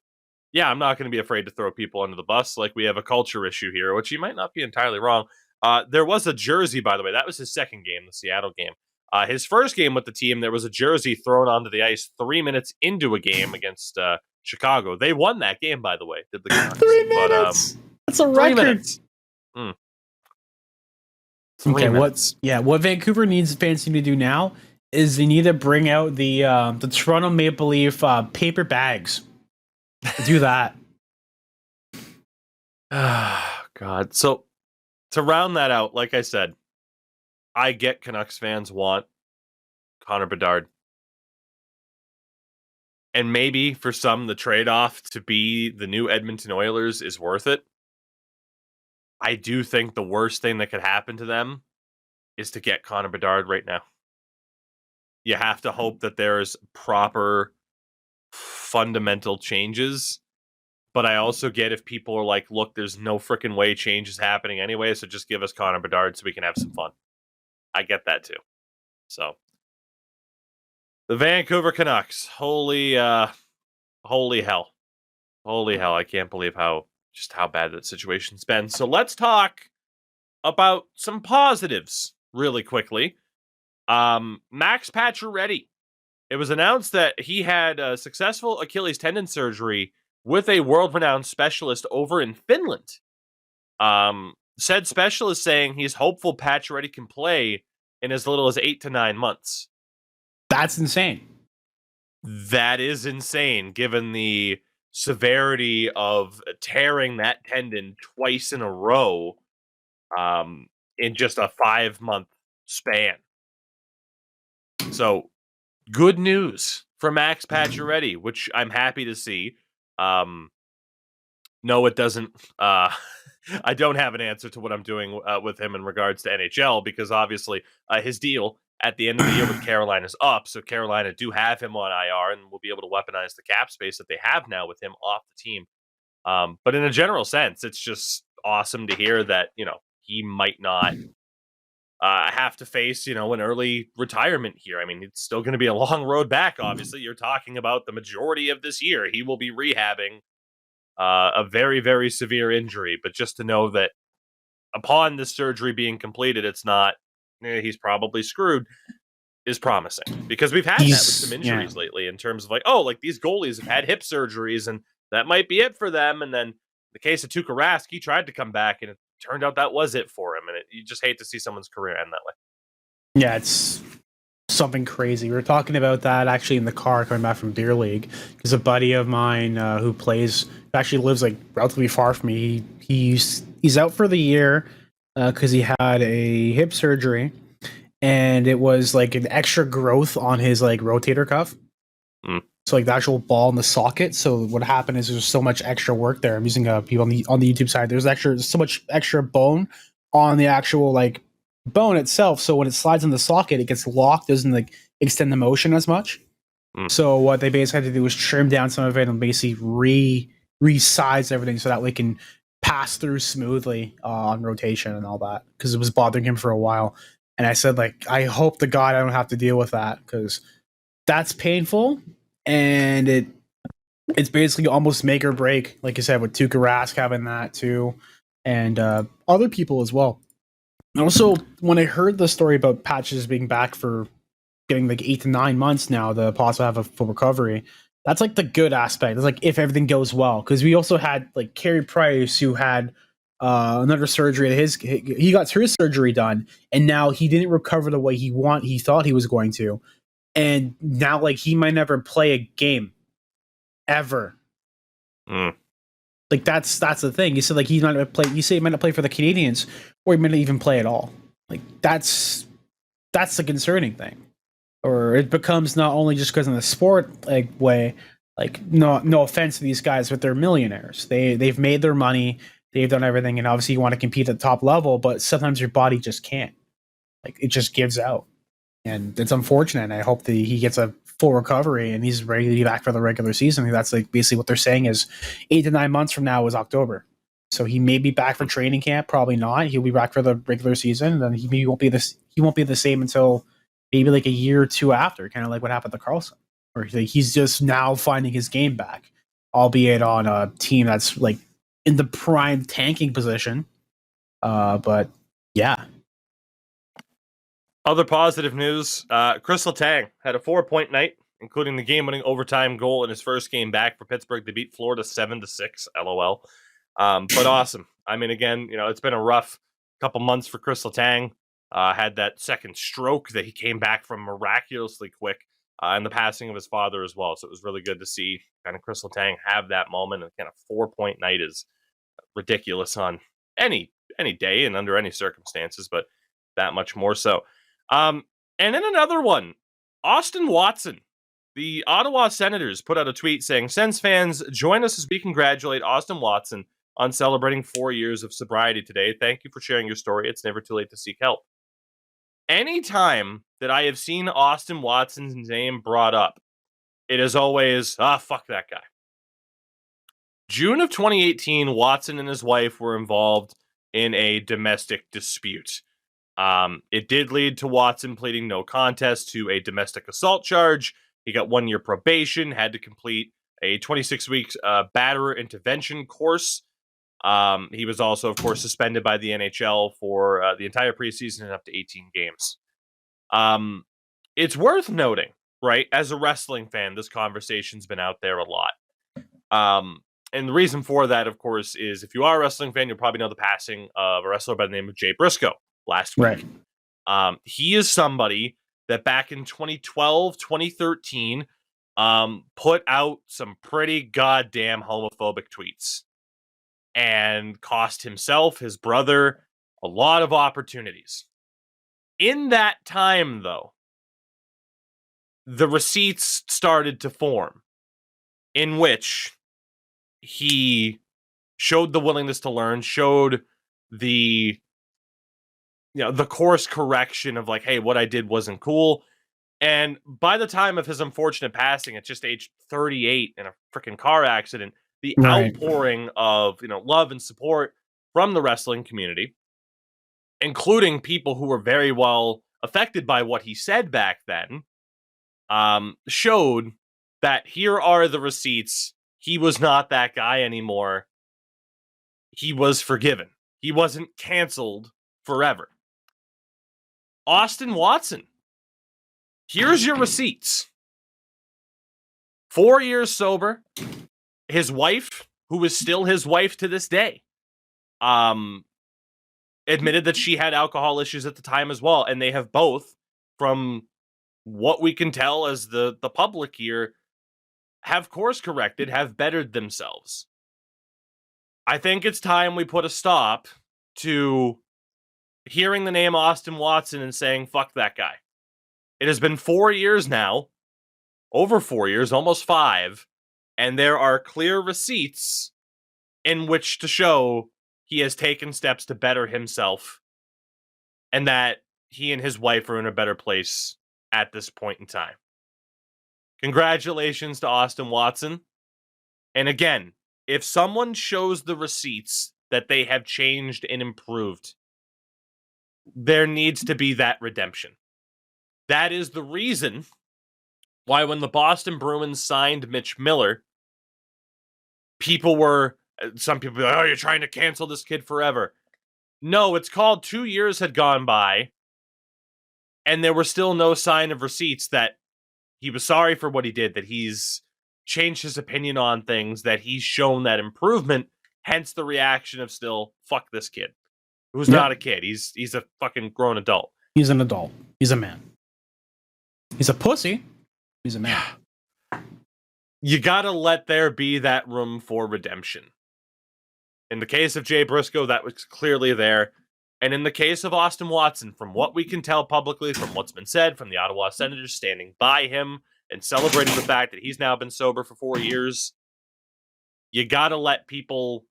I'm not going to be afraid to throw people under the bus. Like, we have a culture issue here, which he might not be entirely wrong. There was a jersey, by the way. That was his second game, the Seattle game. His first game with the team, there was a jersey thrown onto the ice 3 minutes into a game against Chicago. They won that game, by the way. Did the
3 minutes? That's a record. Okay, what Vancouver needs fans to do now is they need to bring out the Toronto Maple Leaf paper bags. Do that.
God. So to round that out, like I said, I get Canucks fans want Connor Bedard. And maybe for some, the trade-off to be the new Edmonton Oilers is worth it. I do think the worst thing that could happen to them is to get Connor Bedard right now. You have to hope that there's proper fundamental changes But I also get if people are like, look, there's no freaking way change is happening anyway, so just give us Connor Bedard so we can have some fun. I get that too. So the Vancouver Canucks, holy hell. Holy hell. I can't believe how bad that situation's been. So let's talk about some positives really quickly. Max Pacioretty. It was announced that he had a successful Achilles tendon surgery with a world-renowned specialist over in Finland. Said specialist saying he's hopeful Pacioretty can play in as little as 8 to 9 months.
That's insane.
That is insane, given the severity of tearing that tendon twice in a row in just a 5-month span. So, good news for Max Pacioretty, which I'm happy to see. No, it doesn't. I don't have an answer to what I'm doing with him in regards to NHL because obviously his deal at the end of the year with Carolina is up. So Carolina do have him on IR and will be able to weaponize the cap space that they have now with him off the team. But in a general sense, it's just awesome to hear that, he might not have to face, an early retirement here. I mean, it's still going to be a long road back. Obviously, you're talking about the majority of this year. He will be rehabbing a very, very severe injury. But just to know that upon this surgery being completed, it's not, he's probably screwed, is promising. Because we've had that with some injuries lately in terms of these goalies have had hip surgeries and that might be it for them. And then the case of Tuukka Rask, he tried to come back and it turned out that was it for him. And you just hate to see someone's career end that way.
Yeah, it's something crazy. We were talking about that actually in the car coming back from beer league because a buddy of mine who actually lives like relatively far from me. He's out for the year because he had a hip surgery and it was like an extra growth on his like rotator cuff. So like the actual ball in the socket. So what happened is there's so much extra work there. I'm using people on the YouTube side. There's so much extra bone on the actual like bone itself. So when it slides in the socket, it gets locked, doesn't like extend the motion as much. So what they basically had to do was trim down some of it and basically resize everything so that we can pass through smoothly on rotation and all that because it was bothering him for a while. And I said, like, I hope to God I don't have to deal with that because that's painful. And it's basically almost make or break, like I said, with Tuukka Rask having that too, and other people as well. And also, when I heard the story about Patches being back for getting like 8 to 9 months now, the possible have a full recovery, that's like the good aspect. It's like if everything goes well, because we also had like Carey Price who had another surgery. He got his surgery done, and now he didn't recover the way he thought he was going to. And now, like, he might never play a game ever. Like, that's the thing. You said, like, he's not going to play. You say he might not play for the Canadians, or he might not even play at all. Like, that's the concerning thing. Or it becomes not only just because in the sport like way, like, no offense to these guys, but they're millionaires. They've made their money. They've done everything, and obviously you want to compete at the top level, but sometimes your body just can't. Like, it just gives out. And it's unfortunate. I hope that he gets a full recovery and he's ready to be back for the regular season. That's like basically what they're saying is 8 to 9 months from now is October. So he may be back for training camp, probably not. He'll be back for the regular season. Then he won't be the same until maybe like a year or two after, kind of like what happened to Carlson. Or he's just now finding his game back, albeit on a team that's like in the prime tanking position. But yeah.
Other positive news, Chris Letang had a 4-point night, including the game-winning overtime goal in his first game back for Pittsburgh to beat Florida 7-6, LOL. But awesome. I mean, again, it's been a rough couple months for Chris Letang. Had that second stroke that he came back from miraculously quick, and the passing of his father as well. So it was really good to see kind of Chris Letang have that moment. And kind of 4-point night is ridiculous on any day and under any circumstances, but that much more so. And then another one, Austin Watson. The Ottawa Senators put out a tweet saying, Sens fans, join us as we congratulate Austin Watson on celebrating 4 years of sobriety today. Thank you for sharing your story. It's never too late to seek help. Anytime that I have seen Austin Watson's name brought up, it is always, fuck that guy. June of 2018, Watson and his wife were involved in a domestic dispute. It did lead to Watson pleading no contest to a domestic assault charge. He got 1 year probation, had to complete a 26-week batterer intervention course. He was also, of course, suspended by the NHL for the entire preseason and up to 18 games. It's worth noting, right, as a wrestling fan, this conversation's been out there a lot. And the reason for that, of course, is if you are a wrestling fan, you'll probably know the passing of a wrestler by the name of Jay Briscoe last week.
Right.
He is somebody that back in 2012, 2013, put out some pretty goddamn homophobic tweets and cost himself, his brother, a lot of opportunities. In that time, though, the receipts started to form in which he showed the willingness to learn, showed the course correction of like, hey, what I did wasn't cool. And by the time of his unfortunate passing at just age 38 in a freaking car accident, the outpouring of love and support from the wrestling community, including people who were very well affected by what he said back then, showed that here are the receipts. He was not that guy anymore. He was forgiven. He wasn't canceled forever. Austin Watson, here's your receipts. 4 years sober. His wife, who is still his wife to this day, admitted that she had alcohol issues at the time as well. And they have both, from what we can tell as the public here, have course corrected, have bettered themselves. I think it's time we put a stop to hearing the name Austin Watson and saying, fuck that guy. It has been 4 years now, over 4 years, almost 5, and there are clear receipts in which to show he has taken steps to better himself and that he and his wife are in a better place at this point in time. Congratulations to Austin Watson. And again, if someone shows the receipts that they have changed and improved, there needs to be that redemption. That is the reason why when the Boston Bruins signed Mitch Miller, some people were like, oh, you're trying to cancel this kid forever. No, it's called 2 years had gone by, and there were still no sign of receipts that he was sorry for what he did, that he's changed his opinion on things, that he's shown that improvement, hence the reaction of still, fuck this kid. Who's not a kid. He's a fucking grown adult.
He's an adult. He's a man. He's a pussy. He's a man.
You gotta let there be that room for redemption. In the case of Jay Briscoe, that was clearly there. And in the case of Austin Watson, from what we can tell publicly, from what's been said, from the Ottawa Senators standing by him and celebrating the fact that he's now been sober for 4 years, you gotta let people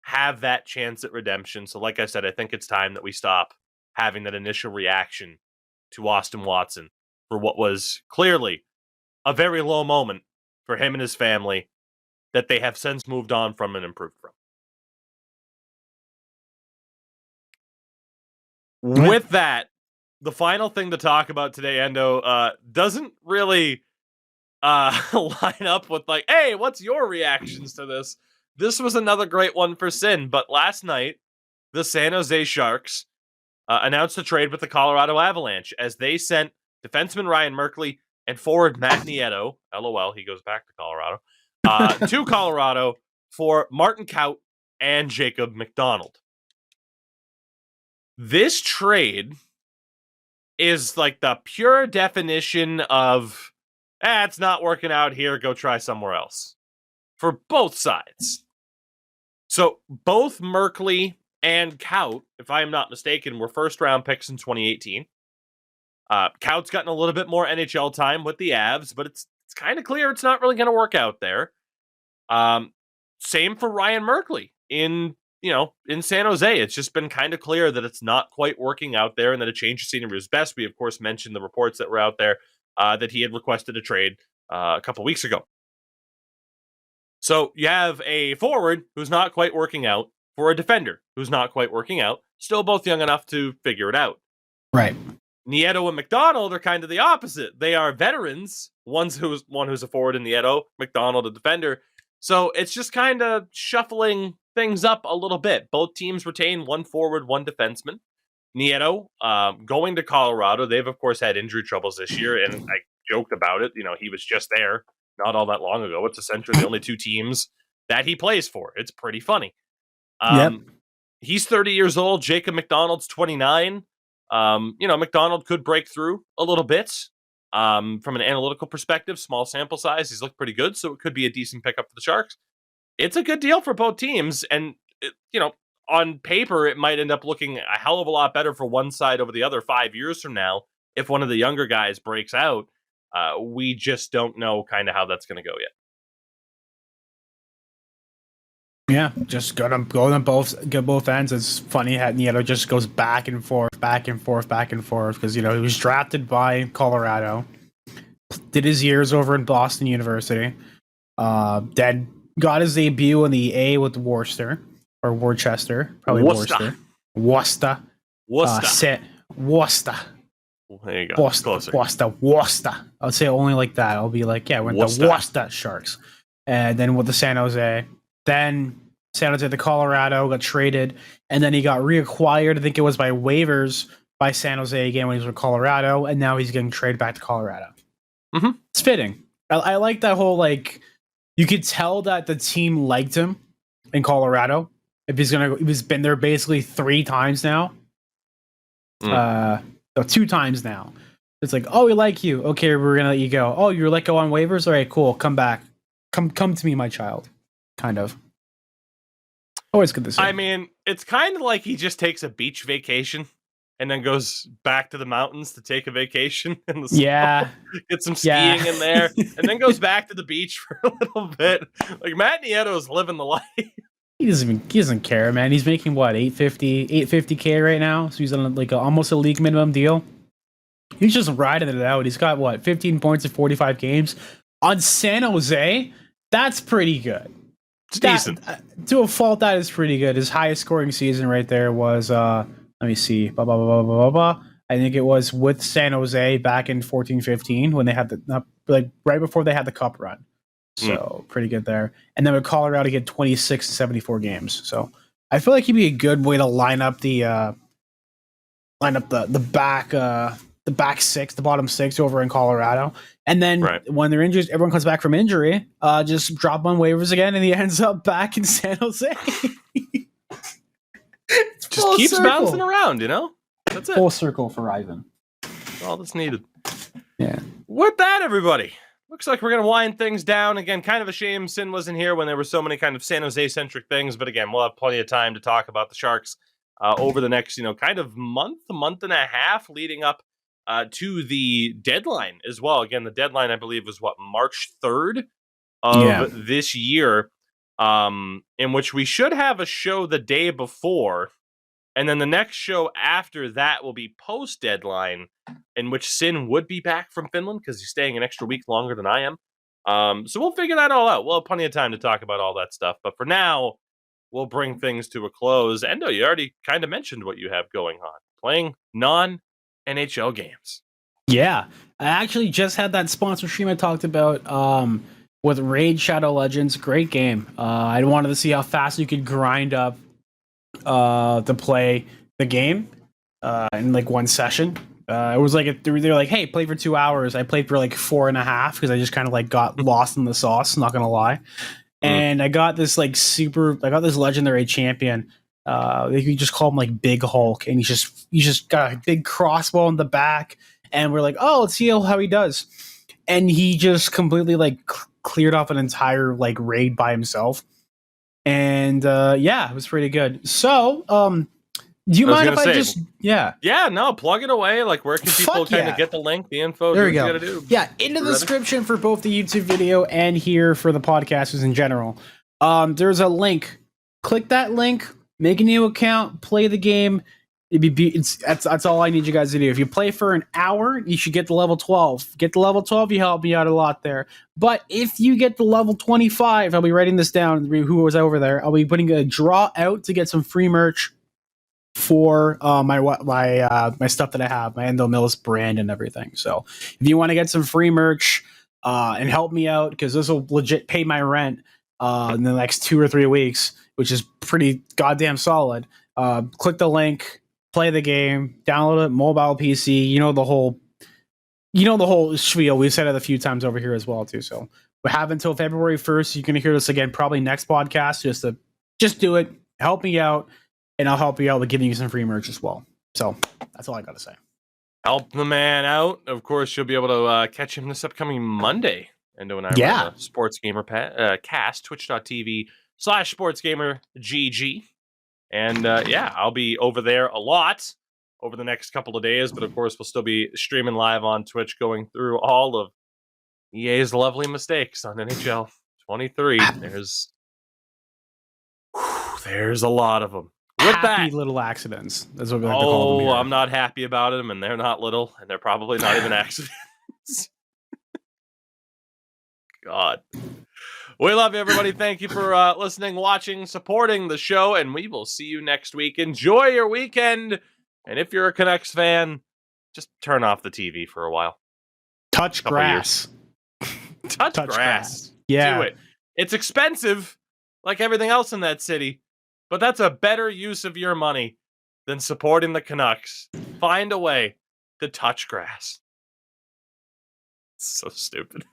have that chance at redemption. So like I said, I think it's time that we stop having that initial reaction to Austin Watson for what was clearly a very low moment for him and his family that they have since moved on from and improved from. With that, the final thing to talk about today, Endo, doesn't really line up with like, hey, what's your reactions to this? This was another great one for Sin, but last night, the San Jose Sharks announced a trade with the Colorado Avalanche as they sent defenseman Ryan Merkley and forward Matt Nieto, LOL, he goes back to Colorado, to Colorado for Martin Kaut and Jacob McDonald. This trade is like the pure definition of, it's not working out here, go try somewhere else. For both sides. So both Merkley and Kaut, if I am not mistaken, were first-round picks in 2018. Kaut's gotten a little bit more NHL time with the Avs, but it's kind of clear it's not really going to work out there. Same for Ryan Merkley in San Jose. It's just been kind of clear that it's not quite working out there and that a change of scenery is best. We, of course, mentioned the reports that were out there that he had requested a trade a couple weeks ago. So you have a forward who's not quite working out for a defender who's not quite working out, still both young enough to figure it out.
Right.
Nieto and McDonald are kind of the opposite. They are veterans. One who's a forward in Nieto, McDonald a defender. So it's just kind of shuffling things up a little bit. Both teams retain one forward, one defenseman. Nieto going to Colorado. They've, of course, had injury troubles this year, and I joked about it. He was just there not all that long ago. It's essentially the only two teams that he plays for. It's pretty funny.
Yep.
He's 30 years old. Jacob McDonald's 29. McDonald could break through a little bit from an analytical perspective. Small sample size. He's looked pretty good, so it could be a decent pickup for the Sharks. It's a good deal for both teams, and on paper, it might end up looking a hell of a lot better for one side over the other 5 years from now if one of the younger guys breaks out. We just don't know kind of how that's going to go yet.
Yeah, just go on both ends. It's funny how Nieto just goes back and forth because he was drafted by Colorado, did his years over in Boston University, then got his debut in the A with Worcester. Or Worcester, probably Worcester. Worcester.
There you go.
Worcester. I'll say it only like that. I'll be like, yeah, we're the Worcester Sharks. And then with the San Jose. Then San Jose to Colorado, got traded. And then he got reacquired, I think it was by waivers, by San Jose again when he was with Colorado. And now he's getting traded back to Colorado.
Mm-hmm.
It's fitting. I like that whole, you could tell that the team liked him in Colorado. If he's been there basically 3 times now. 2 times now. It's like, oh, we like you. Okay, we're gonna let you go. Oh, you're let go on waivers. All right, cool. Come back. Come to me, my child. Kind of. Always good to see.
I mean, it's kind of like he just takes a beach vacation and then goes back to the mountains to take a vacation in the snow, get some skiing in there, and then goes back to the beach for a little bit. Like Matt Nieto's living the life.
He doesn't care, man. He's making what, $850K right now. So he's on almost a league minimum deal. He's just riding it out. He's got what, 15 points in 45 games on San Jose. That's pretty good.
It's decent.
To a fault, that is pretty good. His highest scoring season right there was let me see. I think it was with San Jose back in 14-15 when they had right before they had the cup run. So pretty good there. And then with Colorado, he had 26 to 74 games. So I feel like he'd be a good way to line up the back 6, the bottom 6 over in Colorado. And then when they're injured, everyone comes back from injury, just drop on waivers again, and he ends up back in San Jose.
Just keeps bouncing around, That's it.
Full circle for Ivan.
That's all that's needed.
Yeah.
With that, everybody. Looks like we're going to wind things down. Again, kind of a shame Sin wasn't here when there were so many kind of San Jose-centric things. But again, we'll have plenty of time to talk about the Sharks over the next, kind of month and a half leading up to the deadline as well. Again, the deadline, I believe, was March 3rd of this year, in which we should have a show the day before. And then the next show after that will be post-deadline, in which Sin would be back from Finland because he's staying an extra week longer than I am. So we'll figure that all out. We'll have plenty of time to talk about all that stuff. But for now, we'll bring things to a close. Endo, you already kind of mentioned what you have going on. Playing non-NHL games.
Yeah. I actually just had that sponsor stream I talked about with Raid Shadow Legends. Great game. I wanted to see how fast you could grind up to play the game in one session. It was they're like, hey, play for 2 hours. I played for 4.5 because I just kind of got lost in the sauce, not gonna lie. And I got this this legendary champion. You just call him Big Hulk, and he's just got a big crossbow in the back, and we're like, oh, let's see how he does. And he just completely cleared off an entire raid by himself. And it was pretty good. So, do you mind if I just
no, plug it away. Where can people kind of get the link, the info?
There we go. Yeah, in the description for both the YouTube video and here for the podcasters in general. There's a link. Click that link, make a new account, play the game. That's all I need you guys to do. If you play for an hour, you should get to level 12. Get to level 12, you help me out a lot there. But if you get to level 25, I'll be writing this down. Who was over there? I'll be putting a draw out to get some free merch for my stuff that I have, my Endo Mills brand and everything. So if you want to get some free merch and help me out, because this will legit pay my rent in the next 2 or 3 weeks, which is pretty goddamn solid. Click the link. Play the game, download it, mobile PC. You know the whole spiel. We've said it a few times over here as well too. So we have until February 1st. You're gonna hear this again probably next podcast. Just do it. Help me out, and I'll help you out with giving you some free merch as well. So that's all I gotta say.
Help the man out. Of course, you'll be able to catch him this upcoming Monday. Endo and I run the Sports Gamer cast, twitch.tv/SportsGamerGG. And I'll be over there a lot over the next couple of days. But of course, we'll still be streaming live on Twitch, going through all of EA's lovely mistakes on NHL 23. There's a lot of them. With
Happy little accidents. That's what we like to call them here.
I'm not happy about them, and they're not little, and they're probably not even accidents. God. We love you, everybody. Thank you for listening, watching, supporting the show, and we will see you next week. Enjoy your weekend, and if you're a Canucks fan, just turn off the TV for a while.
Touch grass.
Touch grass.
Yeah.
Do it. It's expensive, like everything else in that city, but that's a better use of your money than supporting the Canucks. Find a way to touch grass. It's so stupid.